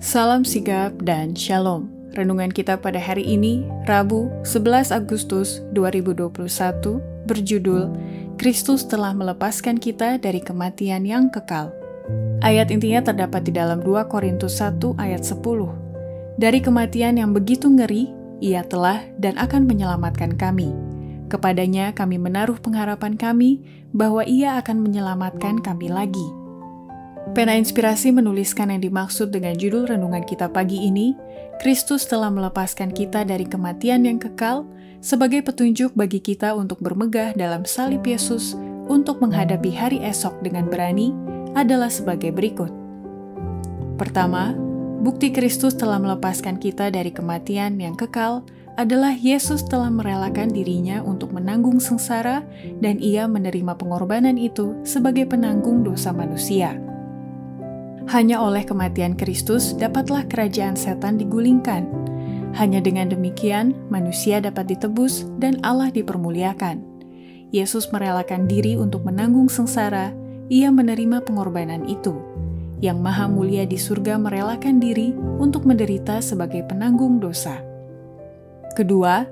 Salam sigap dan shalom. Renungan kita pada hari ini, Rabu 11 Agustus 2021, berjudul Kristus telah melepaskan kita dari kematian yang kekal. Ayat intinya terdapat di dalam 2 Korintus 1 ayat 10. Dari kematian yang begitu ngeri, Ia telah dan akan menyelamatkan kami. Kepadanya kami menaruh pengharapan kami bahwa Ia akan menyelamatkan kami lagi. Pena Inspirasi menuliskan yang dimaksud dengan judul renungan kita pagi ini, Kristus telah melepaskan kita dari kematian yang kekal sebagai petunjuk bagi kita untuk bermegah dalam salib Yesus untuk menghadapi hari esok dengan berani adalah sebagai berikut. Pertama, bukti Kristus telah melepaskan kita dari kematian yang kekal adalah Yesus telah merelakan dirinya untuk menanggung sengsara dan Ia menerima pengorbanan itu sebagai penanggung dosa manusia. Hanya oleh kematian Kristus dapatlah kerajaan setan digulingkan. Hanya dengan demikian, manusia dapat ditebus dan Allah dipermuliakan. Yesus merelakan diri untuk menanggung sengsara, Ia menerima pengorbanan itu. Yang Maha Mulia di surga merelakan diri untuk menderita sebagai penanggung dosa. Kedua,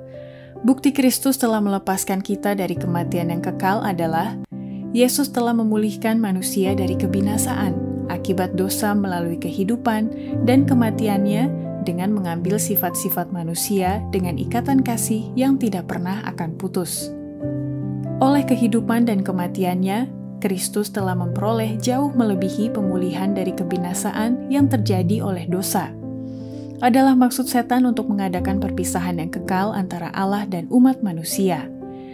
bukti Kristus telah melepaskan kita dari kematian yang kekal adalah Yesus telah memulihkan manusia dari kebinasaan akibat dosa melalui kehidupan dan kematiannya dengan mengambil sifat-sifat manusia dengan ikatan kasih yang tidak pernah akan putus. Oleh kehidupan dan kematiannya, Kristus telah memperoleh jauh melebihi pemulihan dari kebinasaan yang terjadi oleh dosa. Adalah maksud setan untuk mengadakan perpisahan yang kekal antara Allah dan umat manusia.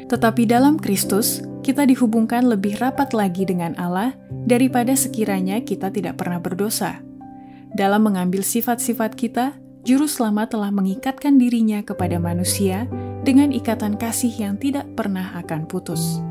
Tetapi dalam Kristus, kita dihubungkan lebih rapat lagi dengan Allah daripada sekiranya kita tidak pernah berdosa. Dalam mengambil sifat-sifat kita, Juru Selamat telah mengikatkan dirinya kepada manusia dengan ikatan kasih yang tidak pernah akan putus.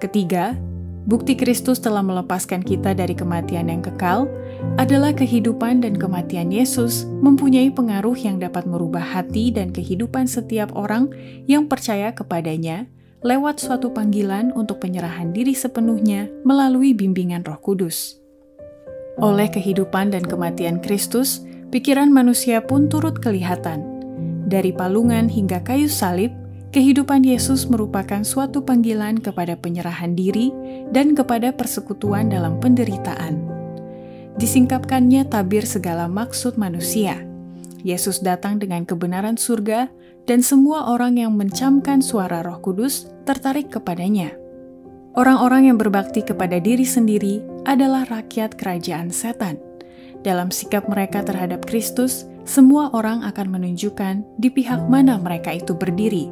Ketiga, bukti Kristus telah melepaskan kita dari kematian yang kekal adalah kehidupan dan kematian Yesus mempunyai pengaruh yang dapat merubah hati dan kehidupan setiap orang yang percaya kepadanya lewat suatu panggilan untuk penyerahan diri sepenuhnya melalui bimbingan Roh Kudus. Oleh kehidupan dan kematian Kristus, pikiran manusia pun turut kelihatan. Dari palungan hingga kayu salib, kehidupan Yesus merupakan suatu panggilan kepada penyerahan diri dan kepada persekutuan dalam penderitaan. Disingkapkannya tabir segala maksud manusia. Yesus datang dengan kebenaran surga dan semua orang yang mencamkan suara Roh Kudus tertarik kepadanya. Orang-orang yang berbakti kepada diri sendiri adalah rakyat kerajaan setan. Dalam sikap mereka terhadap Kristus, semua orang akan menunjukkan di pihak mana mereka itu berdiri.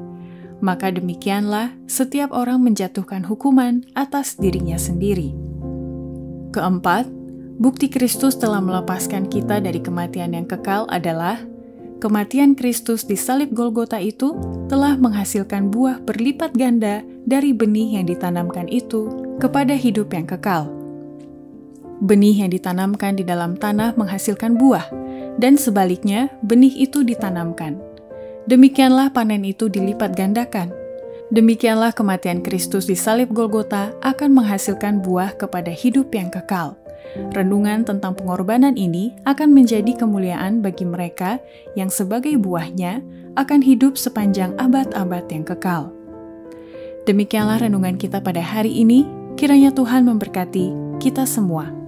Maka demikianlah setiap orang menjatuhkan hukuman atas dirinya sendiri. Keempat, bukti Kristus telah melepaskan kita dari kematian yang kekal adalah kematian Kristus di salib Golgota itu telah menghasilkan buah berlipat ganda dari benih yang ditanamkan itu kepada hidup yang kekal. Benih yang ditanamkan di dalam tanah menghasilkan buah, dan sebaliknya benih itu ditanamkan. Demikianlah panen itu dilipat gandakan. Demikianlah kematian Kristus di salib Golgota akan menghasilkan buah kepada hidup yang kekal. Renungan tentang pengorbanan ini akan menjadi kemuliaan bagi mereka yang sebagai buahnya akan hidup sepanjang abad-abad yang kekal. Demikianlah renungan kita pada hari ini, kiranya Tuhan memberkati kita semua.